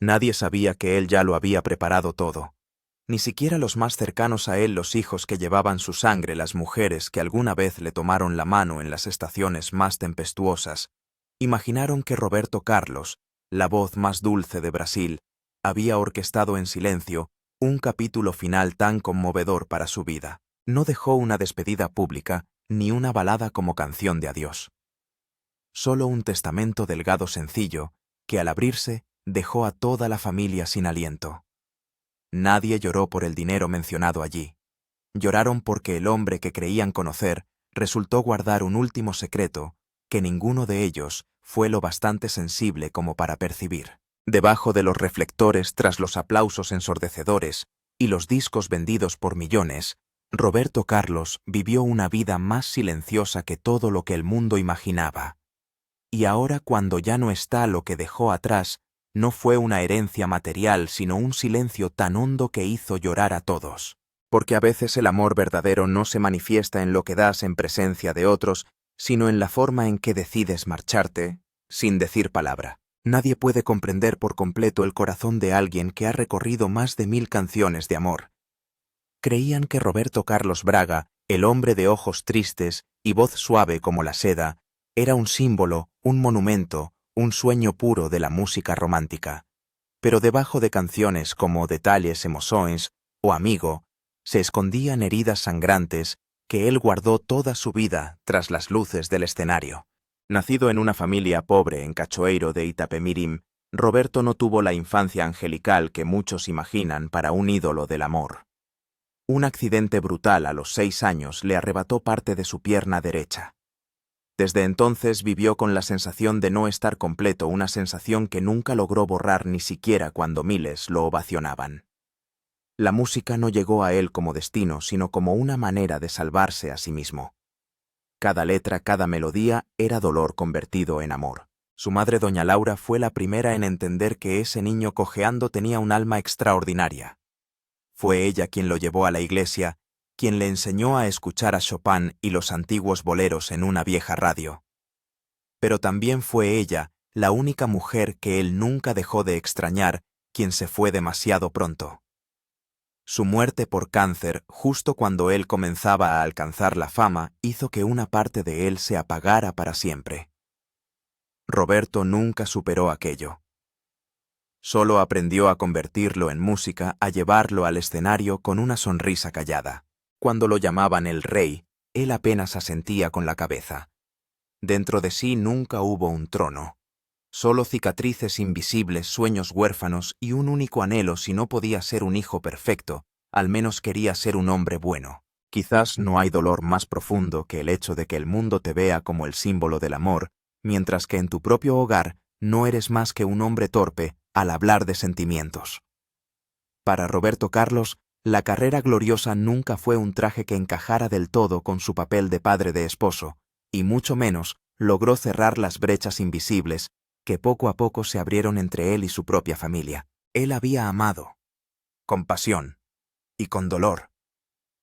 Nadie sabía que él ya lo había preparado todo. Ni siquiera los más cercanos a él, los hijos que llevaban su sangre, las mujeres que alguna vez le tomaron la mano en las estaciones más tempestuosas, imaginaron que Roberto Carlos, la voz más dulce de Brasil, había orquestado en silencio un capítulo final tan conmovedor para su vida. No dejó una despedida pública ni una balada como canción de adiós. Solo un testamento delgado sencillo que al abrirse dejó a toda la familia sin aliento. Nadie lloró por el dinero mencionado allí. Lloraron porque el hombre que creían conocer resultó guardar un último secreto que ninguno de ellos fue lo bastante sensible como para percibir. Debajo de los reflectores, tras los aplausos ensordecedores y los discos vendidos por millones, Roberto Carlos vivió una vida más silenciosa que todo lo que el mundo imaginaba. Y ahora, cuando ya no está lo que dejó atrás, no fue una herencia material, sino un silencio tan hondo que hizo llorar a todos. Porque a veces el amor verdadero no se manifiesta en lo que das en presencia de otros, sino en la forma en que decides marcharte, sin decir palabra. Nadie puede comprender por completo el corazón de alguien que ha recorrido más de 1000 canciones de amor. Creían que Roberto Carlos Braga, el hombre de ojos tristes y voz suave como la seda, era un símbolo, un monumento, un sueño puro de la música romántica. Pero debajo de canciones como Detalles Emoções o Amigo, se escondían heridas sangrantes que él guardó toda su vida tras las luces del escenario. Nacido en una familia pobre en Cachoeiro de Itapemirim, Roberto no tuvo la infancia angelical que muchos imaginan para un ídolo del amor. Un accidente brutal a los 6 años le arrebató parte de su pierna derecha. Desde entonces vivió con la sensación de no estar completo, una sensación que nunca logró borrar ni siquiera cuando miles lo ovacionaban. La música no llegó a él como destino, sino como una manera de salvarse a sí mismo. Cada letra, cada melodía era dolor convertido en amor. Su madre, doña Laura, fue la primera en entender que ese niño cojeando tenía un alma extraordinaria. Fue ella quien lo llevó a la iglesia, quien le enseñó a escuchar a Chopin y los antiguos boleros en una vieja radio. Pero también fue ella, la única mujer que él nunca dejó de extrañar, quien se fue demasiado pronto. Su muerte por cáncer, justo cuando él comenzaba a alcanzar la fama, hizo que una parte de él se apagara para siempre. Roberto nunca superó aquello. Solo aprendió a convertirlo en música, a llevarlo al escenario con una sonrisa callada. Cuando lo llamaban el rey, él apenas asentía con la cabeza. Dentro de sí nunca hubo un trono. Solo cicatrices invisibles, sueños huérfanos y un único anhelo: si no podía ser un hijo perfecto, al menos quería ser un hombre bueno. Quizás no hay dolor más profundo que el hecho de que el mundo te vea como el símbolo del amor, mientras que en tu propio hogar no eres más que un hombre torpe al hablar de sentimientos. Para Roberto Carlos, la carrera gloriosa nunca fue un traje que encajara del todo con su papel de padre de esposo, y mucho menos logró cerrar las brechas invisibles que poco a poco se abrieron entre él y su propia familia. Él había amado, con pasión y con dolor.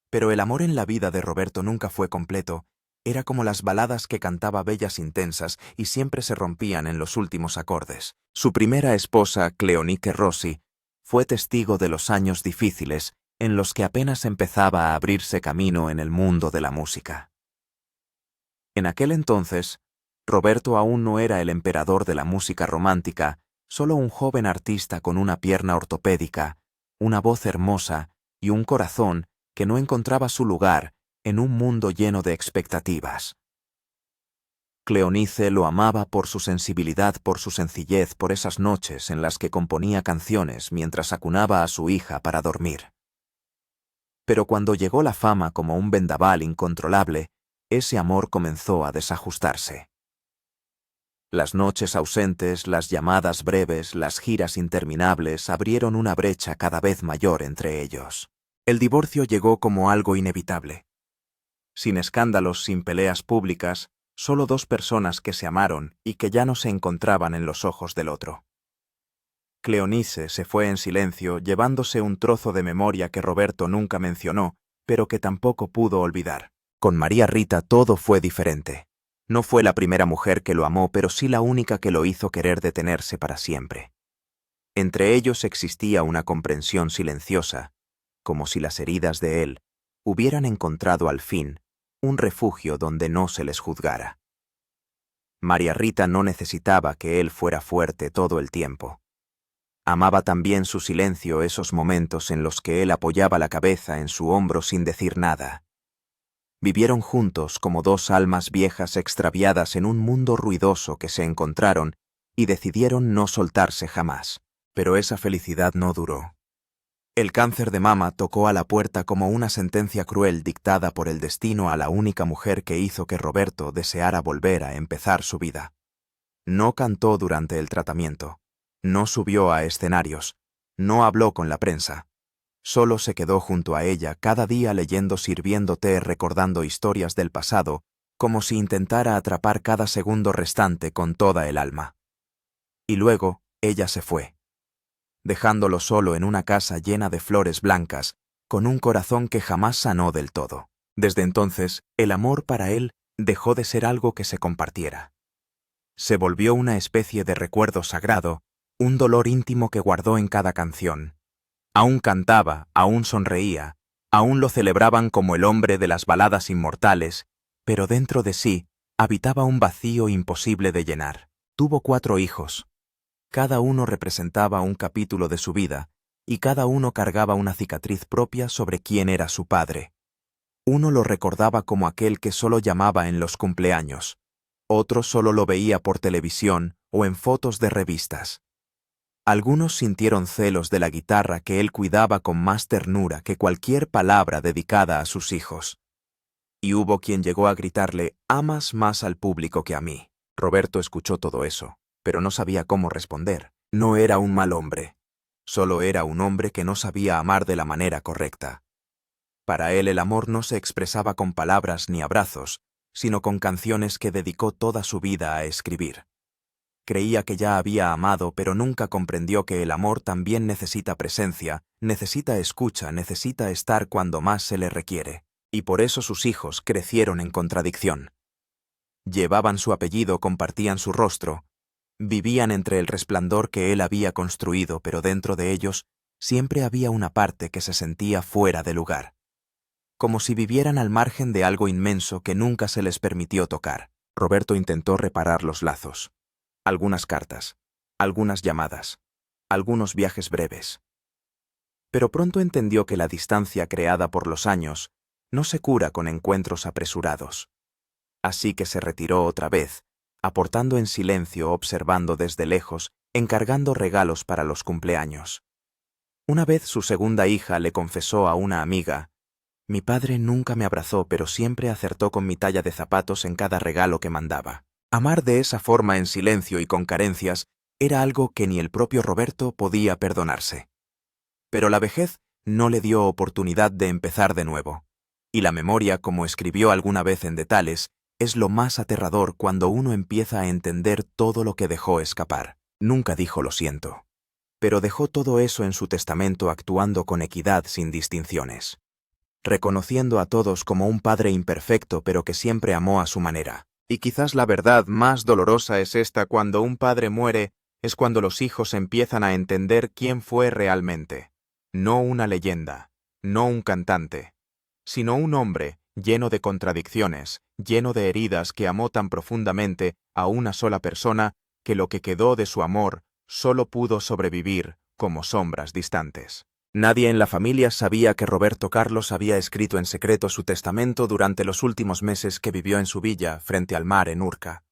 Pero el amor en la vida de Roberto nunca fue completo. Era como las baladas que cantaba, bellas, intensas, y siempre se rompían en los últimos acordes. Su primera esposa, Cleonice Rossi, fue testigo de los años difíciles en los que apenas empezaba a abrirse camino en el mundo de la música. En aquel entonces, Roberto aún no era el emperador de la música romántica, solo un joven artista con una pierna ortopédica, una voz hermosa y un corazón que no encontraba su lugar en un mundo lleno de expectativas. Cleonice lo amaba por su sensibilidad, por su sencillez, por esas noches en las que componía canciones mientras acunaba a su hija para dormir. Pero cuando llegó la fama como un vendaval incontrolable, ese amor comenzó a desajustarse. Las noches ausentes, las llamadas breves, las giras interminables abrieron una brecha cada vez mayor entre ellos. El divorcio llegó como algo inevitable. Sin escándalos, sin peleas públicas, solo 2 personas que se amaron y que ya no se encontraban en los ojos del otro. Cleonice se fue en silencio, llevándose un trozo de memoria que Roberto nunca mencionó, pero que tampoco pudo olvidar. Con María Rita todo fue diferente. No fue la primera mujer que lo amó, pero sí la única que lo hizo querer detenerse para siempre. Entre ellos existía una comprensión silenciosa, como si las heridas de él hubieran encontrado al fin un refugio donde no se les juzgara. María Rita no necesitaba que él fuera fuerte todo el tiempo. Amaba también su silencio, esos momentos en los que él apoyaba la cabeza en su hombro sin decir nada. Vivieron juntos como dos almas viejas extraviadas en un mundo ruidoso que se encontraron y decidieron no soltarse jamás. Pero esa felicidad no duró. El cáncer de mama tocó a la puerta como una sentencia cruel dictada por el destino a la única mujer que hizo que Roberto deseara volver a empezar su vida. No cantó durante el tratamiento, no subió a escenarios, no habló con la prensa. Solo se quedó junto a ella cada día leyendo, sirviendo té, recordando historias del pasado, como si intentara atrapar cada segundo restante con toda el alma. Y luego, ella se fue, dejándolo solo en una casa llena de flores blancas, con un corazón que jamás sanó del todo. Desde entonces, el amor para él dejó de ser algo que se compartiera. Se volvió una especie de recuerdo sagrado, un dolor íntimo que guardó en cada canción. Aún cantaba, aún sonreía, aún lo celebraban como el hombre de las baladas inmortales, pero dentro de sí habitaba un vacío imposible de llenar. Tuvo 4 hijos. Cada uno representaba un capítulo de su vida, y cada uno cargaba una cicatriz propia sobre quién era su padre. Uno lo recordaba como aquel que solo llamaba en los cumpleaños, otro solo lo veía por televisión o en fotos de revistas. Algunos sintieron celos de la guitarra que él cuidaba con más ternura que cualquier palabra dedicada a sus hijos. Y hubo quien llegó a gritarle: «Amas más al público que a mí». Roberto escuchó todo eso, pero no sabía cómo responder. No era un mal hombre, solo era un hombre que no sabía amar de la manera correcta. Para él el amor no se expresaba con palabras ni abrazos, sino con canciones que dedicó toda su vida a escribir. Creía que ya había amado, pero nunca comprendió que el amor también necesita presencia, necesita escucha, necesita estar cuando más se le requiere. Y por eso sus hijos crecieron en contradicción. Llevaban su apellido, compartían su rostro, vivían entre el resplandor que él había construido, pero dentro de ellos siempre había una parte que se sentía fuera de lugar. Como si vivieran al margen de algo inmenso que nunca se les permitió tocar. Roberto intentó reparar los lazos. Algunas cartas, algunas llamadas, algunos viajes breves. Pero pronto entendió que la distancia creada por los años no se cura con encuentros apresurados. Así que se retiró otra vez, aportando en silencio, observando desde lejos, encargando regalos para los cumpleaños. Una vez su segunda hija le confesó a una amiga: «Mi padre nunca me abrazó, pero siempre acertó con mi talla de zapatos en cada regalo que mandaba». Amar de esa forma en silencio y con carencias era algo que ni el propio Roberto podía perdonarse. Pero la vejez no le dio oportunidad de empezar de nuevo. Y la memoria, como escribió alguna vez en Detales, es lo más aterrador cuando uno empieza a entender todo lo que dejó escapar. Nunca dijo «lo siento», pero dejó todo eso en su testamento, actuando con equidad sin distinciones, reconociendo a todos como un padre imperfecto pero que siempre amó a su manera. Y quizás la verdad más dolorosa es esta: cuando un padre muere, es cuando los hijos empiezan a entender quién fue realmente. No una leyenda, no un cantante, sino un hombre lleno de contradicciones, lleno de heridas, que amó tan profundamente a una sola persona que lo que quedó de su amor solo pudo sobrevivir como sombras distantes. Nadie en la familia sabía que Roberto Carlos había escrito en secreto su testamento durante los últimos meses que vivió en su villa frente al mar en Urca.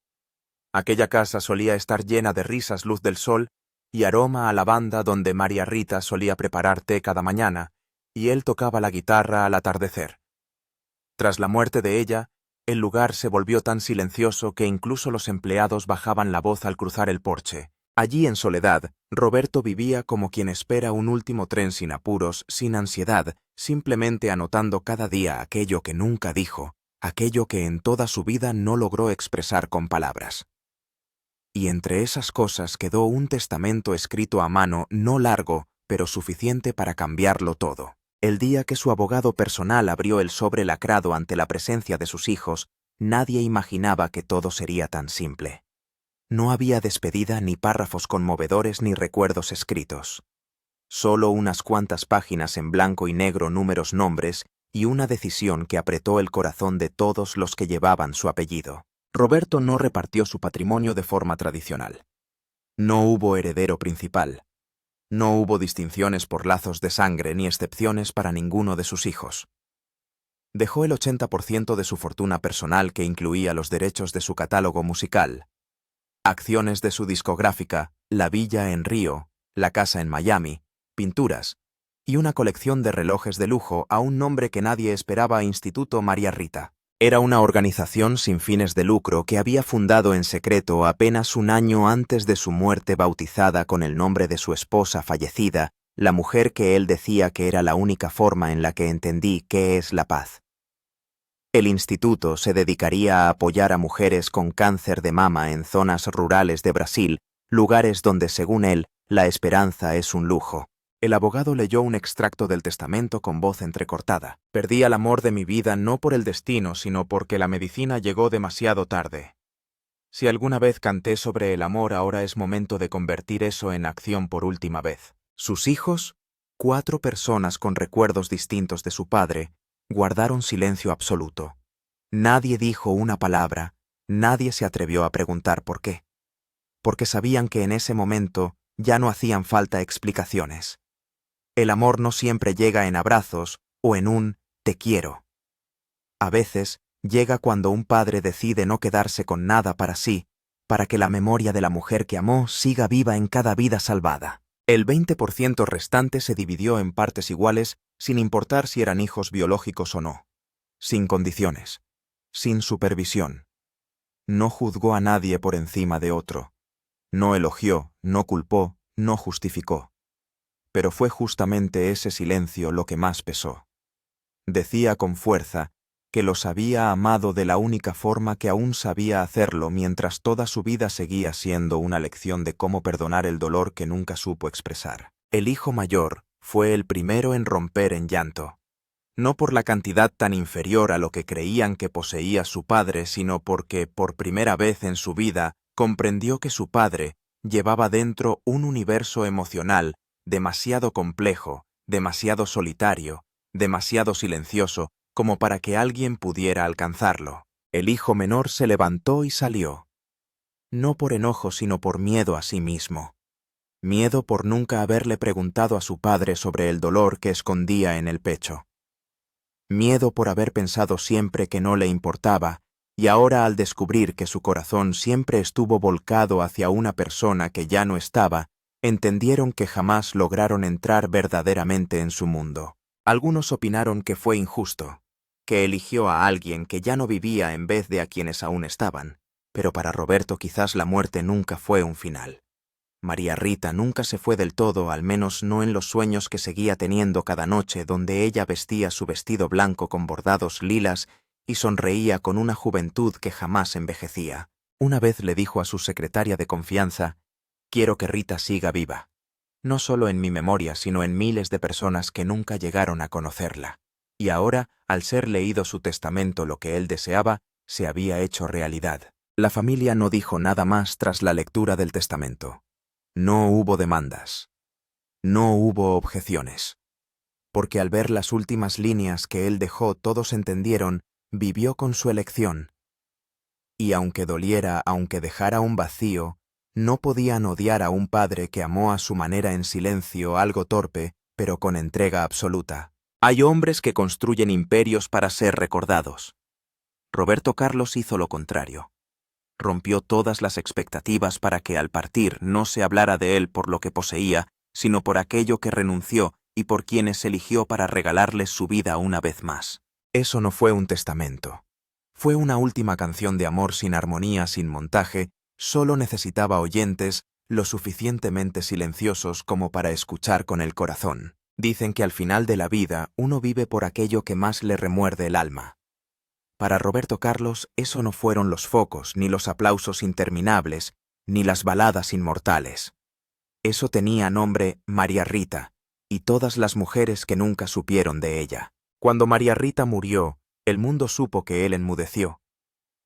Aquella casa solía estar llena de risas, luz del sol y aroma a lavanda, donde María Rita solía preparar té cada mañana y él tocaba la guitarra al atardecer. Tras la muerte de ella, el lugar se volvió tan silencioso que incluso los empleados bajaban la voz al cruzar el porche. Allí en soledad, Roberto vivía como quien espera un último tren, sin apuros, sin ansiedad, simplemente anotando cada día aquello que nunca dijo, aquello que en toda su vida no logró expresar con palabras. Y entre esas cosas quedó un testamento escrito a mano, no largo, pero suficiente para cambiarlo todo. El día que su abogado personal abrió el sobre lacrado ante la presencia de sus hijos, nadie imaginaba que todo sería tan simple. No había despedida, ni párrafos conmovedores, ni recuerdos escritos. Solo unas cuantas páginas en blanco y negro, números, nombres, y una decisión que apretó el corazón de todos los que llevaban su apellido. Roberto no repartió su patrimonio de forma tradicional. No hubo heredero principal. No hubo distinciones por lazos de sangre ni excepciones para ninguno de sus hijos. Dejó el 80% de su fortuna personal, que incluía los derechos de su catálogo musical, acciones de su discográfica, la villa en Río, la casa en Miami, pinturas y una colección de relojes de lujo a un nombre que nadie esperaba: Instituto María Rita. Era una organización sin fines de lucro que había fundado en secreto apenas un año antes de su muerte, bautizada con el nombre de su esposa fallecida, la mujer que él decía que era la única forma en la que entendí qué es la paz. El instituto se dedicaría a apoyar a mujeres con cáncer de mama en zonas rurales de Brasil, lugares donde, según él, la esperanza es un lujo. El abogado leyó un extracto del testamento con voz entrecortada. Perdí al amor de mi vida no por el destino, sino porque la medicina llegó demasiado tarde. Si alguna vez canté sobre el amor, ahora es momento de convertir eso en acción por última vez. Sus hijos, 4 personas con recuerdos distintos de su padre, guardaron silencio absoluto. Nadie dijo una palabra, nadie se atrevió a preguntar por qué. Porque sabían que en ese momento ya no hacían falta explicaciones. El amor no siempre llega en abrazos o en un «te quiero». A veces llega cuando un padre decide no quedarse con nada para sí, para que la memoria de la mujer que amó siga viva en cada vida salvada. El 20% restante se dividió en partes iguales, sin importar si eran hijos biológicos o no. Sin condiciones. Sin supervisión. No juzgó a nadie por encima de otro. No elogió, no culpó, no justificó. Pero fue justamente ese silencio lo que más pesó. Decía con fuerza que los había amado de la única forma que aún sabía hacerlo, mientras toda su vida seguía siendo una lección de cómo perdonar el dolor que nunca supo expresar. El hijo mayor fue el primero en romper en llanto. No por la cantidad tan inferior a lo que creían que poseía su padre, sino porque, por primera vez en su vida, comprendió que su padre llevaba dentro un universo emocional demasiado complejo, demasiado solitario, demasiado silencioso, como para que alguien pudiera alcanzarlo. El hijo menor se levantó y salió. No por enojo, sino por miedo a sí mismo. Miedo por nunca haberle preguntado a su padre sobre el dolor que escondía en el pecho. Miedo por haber pensado siempre que no le importaba, y ahora, al descubrir que su corazón siempre estuvo volcado hacia una persona que ya no estaba, entendieron que jamás lograron entrar verdaderamente en su mundo. Algunos opinaron que fue injusto, que eligió a alguien que ya no vivía en vez de a quienes aún estaban, pero para Roberto quizás la muerte nunca fue un final. María Rita nunca se fue del todo, al menos no en los sueños que seguía teniendo cada noche, donde ella vestía su vestido blanco con bordados lilas y sonreía con una juventud que jamás envejecía. Una vez le dijo a su secretaria de confianza: «Quiero que Rita siga viva, no solo en mi memoria, sino en miles de personas que nunca llegaron a conocerla». Y ahora, al ser leído su testamento, lo que él deseaba se había hecho realidad. La familia no dijo nada más tras la lectura del testamento. No hubo demandas. No hubo objeciones. Porque al ver las últimas líneas que él dejó, todos entendieron: vivió con su elección. Y aunque doliera, aunque dejara un vacío, no podían odiar a un padre que amó a su manera, en silencio, algo torpe, pero con entrega absoluta. Hay hombres que construyen imperios para ser recordados. Roberto Carlos hizo lo contrario. Rompió todas las expectativas para que al partir no se hablara de él por lo que poseía, sino por aquello que renunció y por quienes eligió para regalarles su vida una vez más. Eso no fue un testamento. Fue una última canción de amor sin armonía, sin montaje. Solo necesitaba oyentes lo suficientemente silenciosos como para escuchar con el corazón. Dicen que al final de la vida uno vive por aquello que más le remuerde el alma. Para Roberto Carlos eso no fueron los focos, ni los aplausos interminables, ni las baladas inmortales. Eso tenía nombre María Rita, y todas las mujeres que nunca supieron de ella. Cuando María Rita murió, el mundo supo que él enmudeció,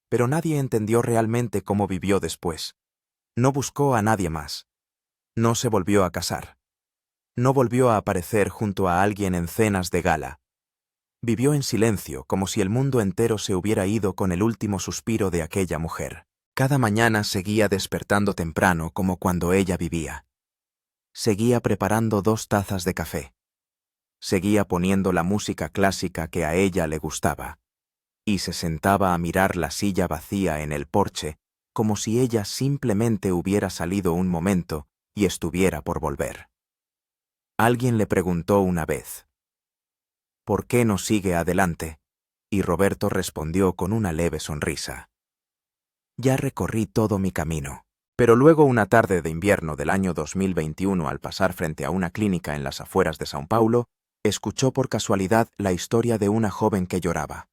pero nadie entendió realmente cómo vivió después. No buscó a nadie más. No se volvió a casar. No volvió a aparecer junto a alguien en cenas de gala. Vivió en silencio, como si el mundo entero se hubiera ido con el último suspiro de aquella mujer. Cada mañana seguía despertando temprano como cuando ella vivía. Seguía preparando 2 tazas de café. Seguía poniendo la música clásica que a ella le gustaba. Y se sentaba a mirar la silla vacía en el porche, como si ella simplemente hubiera salido un momento y estuviera por volver. Alguien le preguntó una vez: ¿por qué no sigue adelante? Y Roberto respondió con una leve sonrisa: ya recorrí todo mi camino. Pero luego, una tarde de invierno del año 2021, al pasar frente a una clínica en las afueras de São Paulo, escuchó por casualidad la historia de una joven que lloraba.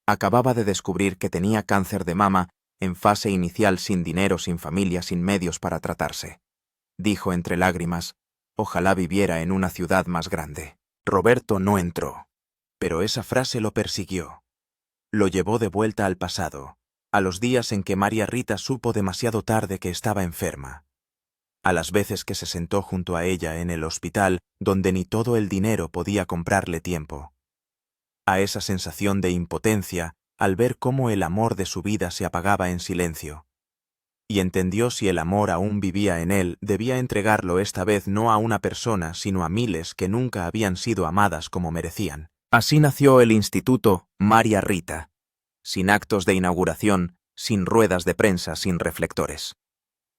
Acababa de descubrir que tenía cáncer de mama en fase inicial, sin dinero, sin familia, sin medios para tratarse. Dijo entre lágrimas: ojalá viviera en una ciudad más grande. Roberto no entró. Pero esa frase lo persiguió. Lo llevó de vuelta al pasado, a los días en que María Rita supo demasiado tarde que estaba enferma. A las veces que se sentó junto a ella en el hospital, donde ni todo el dinero podía comprarle tiempo. A esa sensación de impotencia al ver cómo el amor de su vida se apagaba en silencio. Y entendió, si el amor aún vivía en él, debía entregarlo esta vez no a una persona, sino a miles que nunca habían sido amadas como merecían. Así nació el Instituto María Rita, sin actos de inauguración, sin ruedas de prensa, sin reflectores.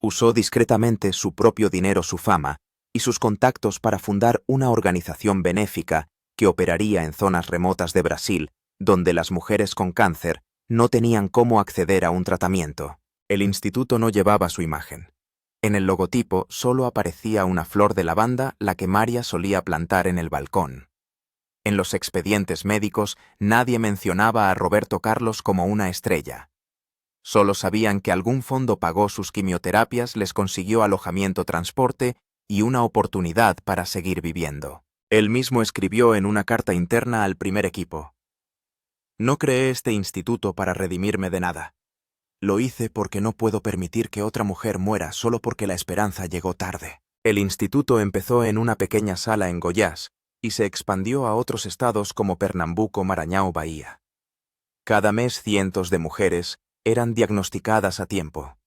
Usó discretamente su propio dinero, su fama y sus contactos para fundar una organización benéfica que operaría en zonas remotas de Brasil, donde las mujeres con cáncer no tenían cómo acceder a un tratamiento. El instituto no llevaba su imagen. En el logotipo solo aparecía una flor de lavanda, la que María solía plantar en el balcón. En los expedientes médicos nadie mencionaba a Roberto Carlos como una estrella. Solo sabían que algún fondo pagó sus quimioterapias, les consiguió alojamiento, transporte y una oportunidad para seguir viviendo. Él mismo escribió en una carta interna al primer equipo: no creé este instituto para redimirme de nada. Lo hice porque no puedo permitir que otra mujer muera solo porque la esperanza llegó tarde. El instituto empezó en una pequeña sala en Goiás y se expandió a otros estados como Pernambuco, Maranhão, Bahía. Cada mes cientos de mujeres eran diagnosticadas a tiempo.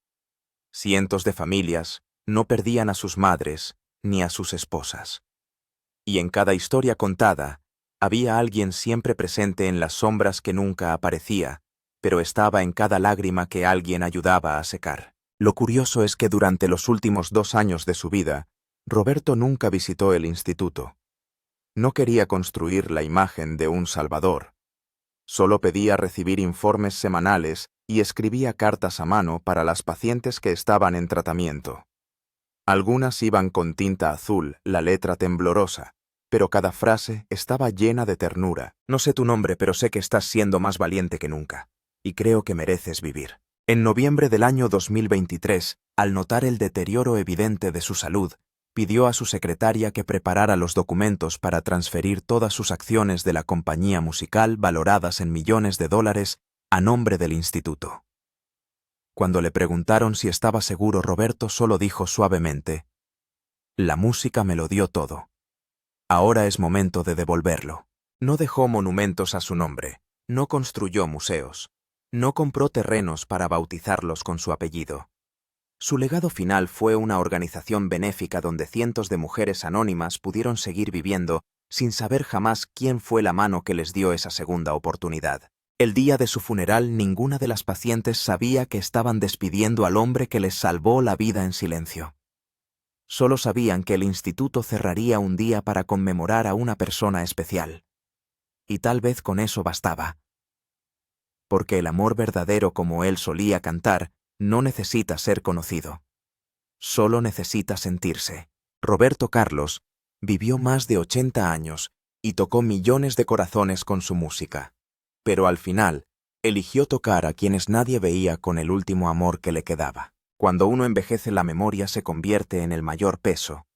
Cientos de familias no perdían a sus madres ni a sus esposas. Y en cada historia contada había alguien siempre presente en las sombras, que nunca aparecía, pero estaba en cada lágrima que alguien ayudaba a secar. Lo curioso es que durante los últimos 2 años de su vida, Roberto nunca visitó el instituto. No quería construir la imagen de un salvador. Solo pedía recibir informes semanales y escribía cartas a mano para las pacientes que estaban en tratamiento. Algunas iban con tinta azul, la letra temblorosa, pero cada frase estaba llena de ternura. No sé tu nombre, pero sé que estás siendo más valiente que nunca, y creo que mereces vivir. En noviembre del año 2023, al notar el deterioro evidente de su salud, pidió a su secretaria que preparara los documentos para transferir todas sus acciones de la compañía musical, valoradas en millones de dólares, a nombre del instituto. Cuando le preguntaron si estaba seguro, Roberto solo dijo suavemente: la música me lo dio todo. Ahora es momento de devolverlo. No dejó monumentos a su nombre, no construyó museos, no compró terrenos para bautizarlos con su apellido. Su legado final fue una organización benéfica donde cientos de mujeres anónimas pudieron seguir viviendo sin saber jamás quién fue la mano que les dio esa segunda oportunidad. El día de su funeral, ninguna de las pacientes sabía que estaban despidiendo al hombre que les salvó la vida en silencio. Solo sabían que el instituto cerraría un día para conmemorar a una persona especial. Y tal vez con eso bastaba. Porque el amor verdadero, como él solía cantar, no necesita ser conocido. Solo necesita sentirse. Roberto Carlos vivió más de 80 años y tocó millones de corazones con su música. Pero al final, eligió tocar a quienes nadie veía con el último amor que le quedaba. Cuando uno envejece, la memoria se convierte en el mayor peso.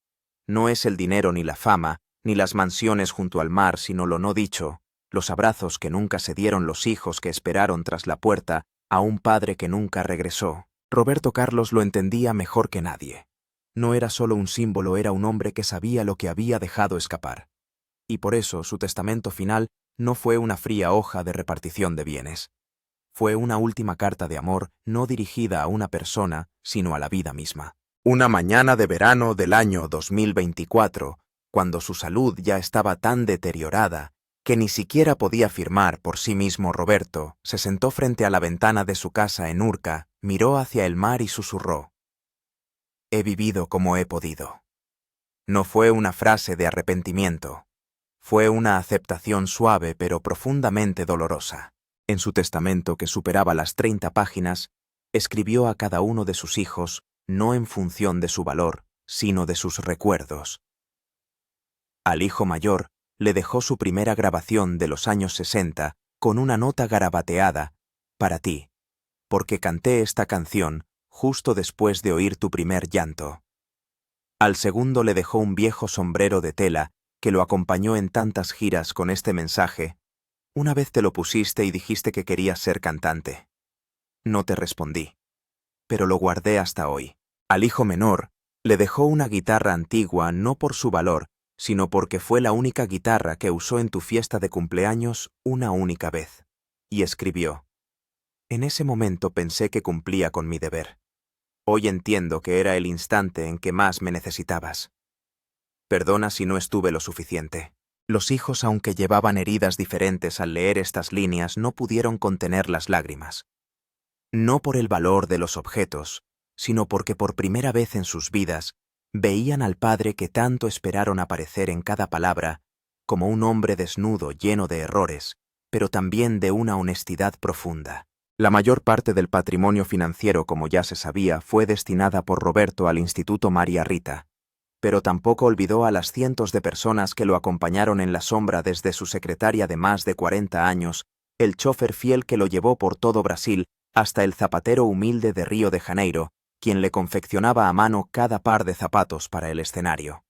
No es el dinero ni la fama, ni las mansiones junto al mar, sino lo no dicho, los abrazos que nunca se dieron, los hijos que esperaron tras la puerta, a un padre que nunca regresó. Roberto Carlos lo entendía mejor que nadie. No era solo un símbolo, era un hombre que sabía lo que había dejado escapar. Y por eso su testamento final no fue una fría hoja de repartición de bienes. Fue una última carta de amor no dirigida a una persona, sino a la vida misma. Una mañana de verano del año 2024, cuando su salud ya estaba tan deteriorada que ni siquiera podía firmar por sí mismo, Roberto se sentó frente a la ventana de su casa en Urca, miró hacia el mar y susurró: «He vivido como he podido». No fue una frase de arrepentimiento. Fue una aceptación suave pero profundamente dolorosa. En su testamento, que superaba las 30 páginas, escribió a cada uno de sus hijos, no en función de su valor, sino de sus recuerdos. Al hijo mayor le dejó su primera grabación de los años 60 con una nota garabateada: «Para ti, porque canté esta canción justo después de oír tu primer llanto». Al segundo le dejó un viejo sombrero de tela que lo acompañó en tantas giras con este mensaje: «Una vez te lo pusiste y dijiste que querías ser cantante. No te respondí, pero lo guardé hasta hoy». Al hijo menor le dejó una guitarra antigua no por su valor, sino porque fue la única guitarra que usó en tu fiesta de cumpleaños una única vez. Y escribió: «En ese momento pensé que cumplía con mi deber. Hoy entiendo que era el instante en que más me necesitabas. Perdona si no estuve lo suficiente». Los hijos, aunque llevaban heridas diferentes al leer estas líneas, no pudieron contener las lágrimas. No por el valor de los objetos, sino porque por primera vez en sus vidas veían al padre que tanto esperaron aparecer en cada palabra, como un hombre desnudo, lleno de errores, pero también de una honestidad profunda. La mayor parte del patrimonio financiero, como ya se sabía, fue destinada por Roberto al Instituto María Rita, pero tampoco olvidó a las cientos de personas que lo acompañaron en la sombra, desde su secretaria de más de 40 años, el chofer fiel que lo llevó por todo Brasil, hasta el zapatero humilde de Río de Janeiro, quien le confeccionaba a mano cada par de zapatos para el escenario.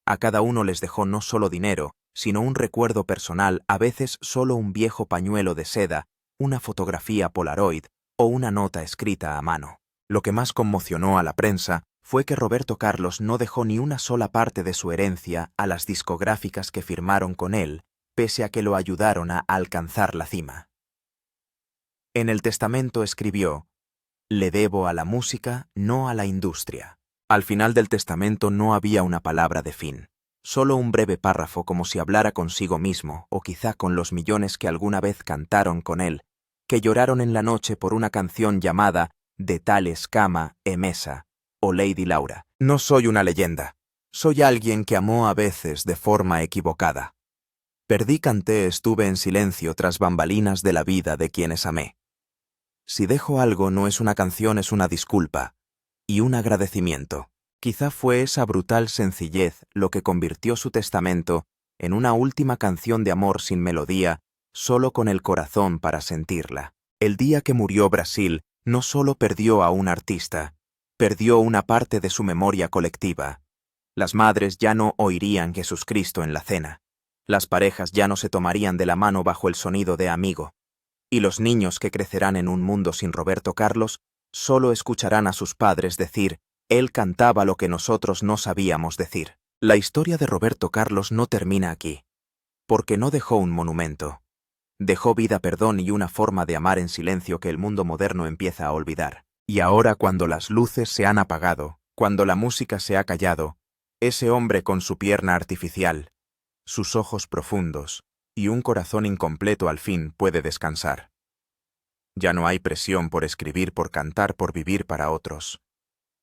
A cada uno les dejó no solo dinero, sino un recuerdo personal, a veces solo un viejo pañuelo de seda, una fotografía Polaroid o una nota escrita a mano. Lo que más conmocionó a la prensa fue que Roberto Carlos no dejó ni una sola parte de su herencia a las discográficas que firmaron con él, pese a que lo ayudaron a alcanzar la cima. En el testamento escribió: «Le debo a la música, no a la industria». Al final del testamento no había una palabra de fin, solo un breve párrafo, como si hablara consigo mismo, o quizá con los millones que alguna vez cantaron con él, que lloraron en la noche por una canción llamada «De tales cama e mesa» o Lady Laura. «No soy una leyenda. Soy alguien que amó a veces de forma equivocada. Perdí, canté, estuve en silencio tras bambalinas de la vida de quienes amé. Si dejo algo, no es una canción, es una disculpa y un agradecimiento». Quizá fue esa brutal sencillez lo que convirtió su testamento en una última canción de amor sin melodía, solo con el corazón para sentirla. El día que murió Brasil, no solo perdió a un artista, perdió una parte de su memoria colectiva. Las madres ya no oirían Jesucristo en la cena. Las parejas ya no se tomarían de la mano bajo el sonido de Amigo. Y los niños que crecerán en un mundo sin Roberto Carlos solo escucharán a sus padres decir: «Él cantaba lo que nosotros no sabíamos decir». La historia de Roberto Carlos no termina aquí, porque no dejó un monumento. Dejó vida, perdón y una forma de amar en silencio que el mundo moderno empieza a olvidar. Y ahora, cuando las luces se han apagado, cuando la música se ha callado, ese hombre con su pierna artificial, sus ojos profundos y un corazón incompleto al fin puede descansar. Ya no hay presión por escribir, por cantar, por vivir para otros.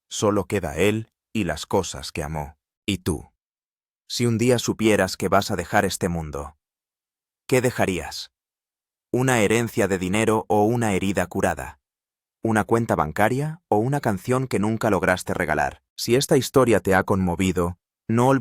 Solo queda él y las cosas que amó. ¿Y tú? Si un día supieras que vas a dejar este mundo, ¿qué dejarías? ¿Una herencia de dinero o una herida curada? ¿Una cuenta bancaria o una canción que nunca lograste regalar? Si esta historia te ha conmovido, no olvides